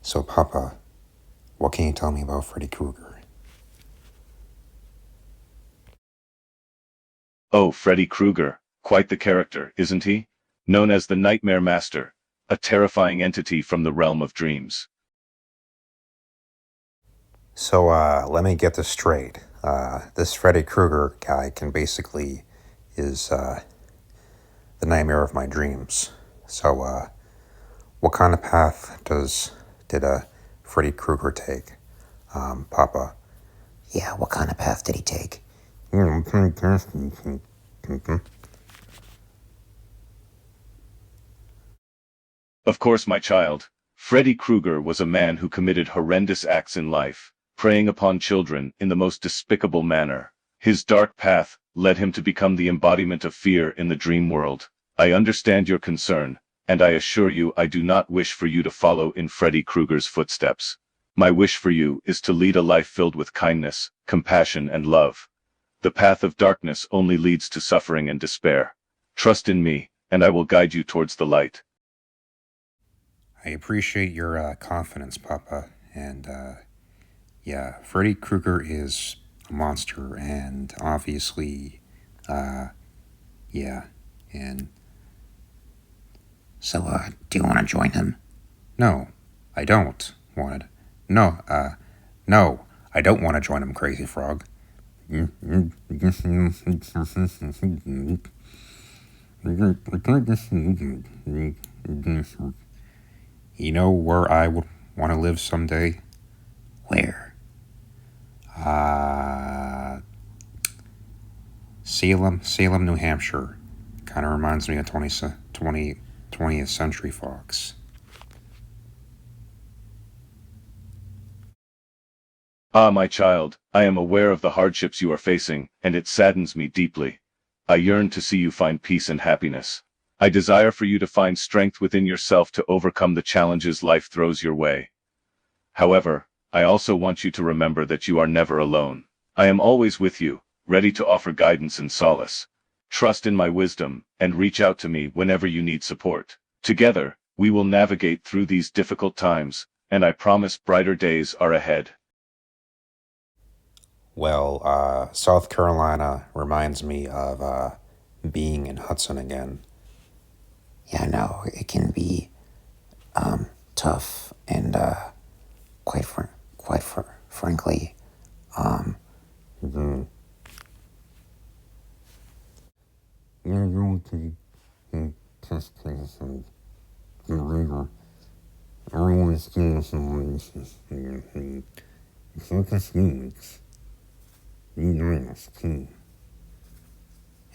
So, Papa, what can you tell me about Freddie Kruger? Oh, Freddie Kruger, quite the character, isn't he? Known as the Nightmare Master, a terrifying entity from the realm of dreams. So, let me get this straight. This Freddie Kruger guy is the nightmare of my dreams. So, what kind of path did Freddie Kruger take, Papa? Yeah, what kind of path did he take? Of course, my child, Freddie Kruger was a man who committed horrendous acts in life, preying upon children in the most despicable manner. His dark path led him to become the embodiment of fear in the dream world. I understand your concern, and I assure you I do not wish for you to follow in Freddie Kruger's footsteps. My wish for you is to lead a life filled with kindness, compassion, and love. The path of darkness only leads to suffering and despair. Trust in me, and I will guide you towards the light. I appreciate your confidence, Papa. And, yeah, Freddie Kruger is a monster, and obviously, yeah, and So, do you want to join him? no, I don't want it. No, no, I don't want to join him, Crazy Frog. You know where I would want to live someday? Where? Salem, New Hampshire. Kind of reminds me of 20th Century Fox. Ah, my child, I am aware of the hardships you are facing, and it saddens me deeply. I yearn to see you find peace and happiness. I desire for you to find strength within yourself to overcome the challenges life throws your way. However, I also want you to remember that you are never alone. I am always with you, ready to offer guidance and solace. Trust in my wisdom, and reach out to me whenever you need support. Together, we will navigate through these difficult times, and I promise brighter days are ahead. Well, South Carolina reminds me of being in Hudson again. Yeah, no, it can be tough and frankly,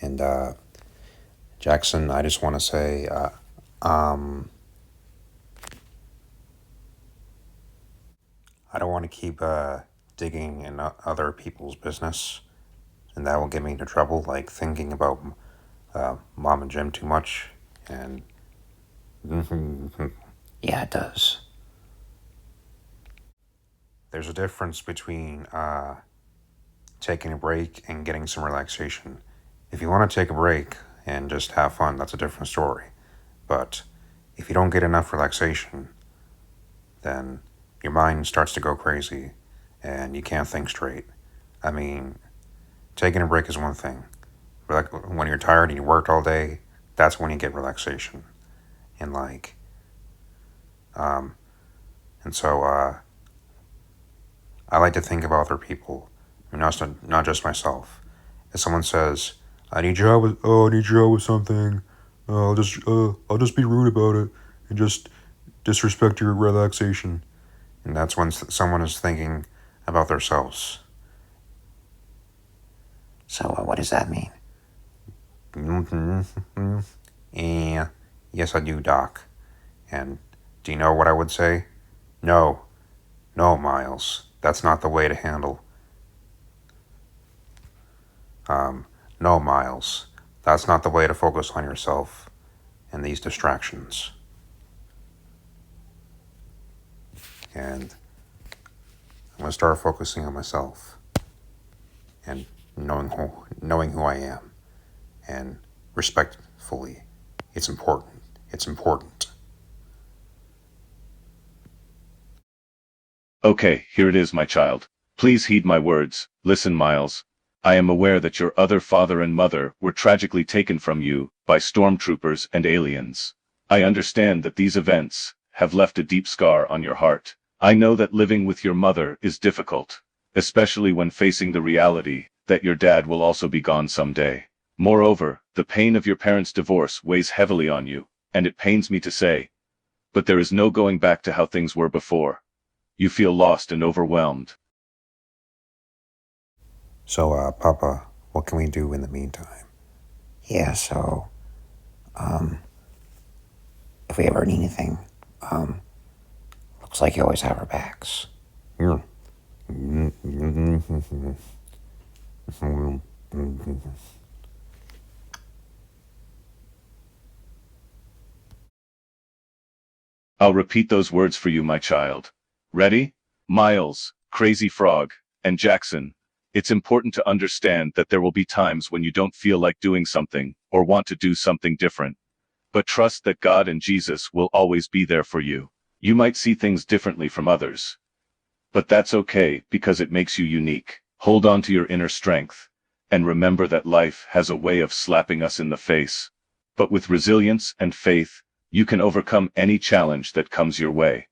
And Jackson, I just want to say, I don't want to keep digging in other people's business, and that will get me into trouble, like thinking about Mom and Jim too much, and yeah, it does. there's a difference between taking a break and getting some relaxation. If you want to take a break and just have fun, that's a different story. But if you don't get enough relaxation, then your mind starts to go crazy and you can't think straight. I mean, taking a break is one thing. But when you're tired and you worked all day, that's when you get relaxation. And like, and so I like to think about other people, not just myself. If someone says, I need your help with, I need your help with something, I'll just be rude about it and just disrespect your relaxation. And that's when someone is thinking about themselves. So, what does that mean? Yeah, yes, I do, Doc. And do you know what I would say? No, no, Myles. That's not the way to handle. No, Myles. That's not the way to focus on yourself and these distractions. And I'm gonna start focusing on myself and knowing who I am and respectfully. It's important. It's important. Okay, here it is, my child. Please heed my words. Listen, Myles. I am aware that your other father and mother were tragically taken from you by stormtroopers and aliens. I understand that these events have left a deep scar on your heart. I know that living with your mother is difficult, especially when facing the reality that your dad will also be gone someday. Moreover, the pain of your parents' divorce weighs heavily on you, and it pains me to say, but there is no going back to how things were before. You feel lost and overwhelmed. So, Papa, what can we do in the meantime? Yeah, so, if we ever need anything, looks like you always have our backs. Yeah. I'll repeat those words for you, my child. Ready? Myles, Crazy Frog, and Jackson. It's important to understand that there will be times when you don't feel like doing something, or want to do something different. But trust that God and Jesus will always be there for you. You might see things differently from others. But that's okay, because it makes you unique. Hold on to your inner strength. And remember that life has a way of slapping us in the face. But with resilience and faith, you can overcome any challenge that comes your way.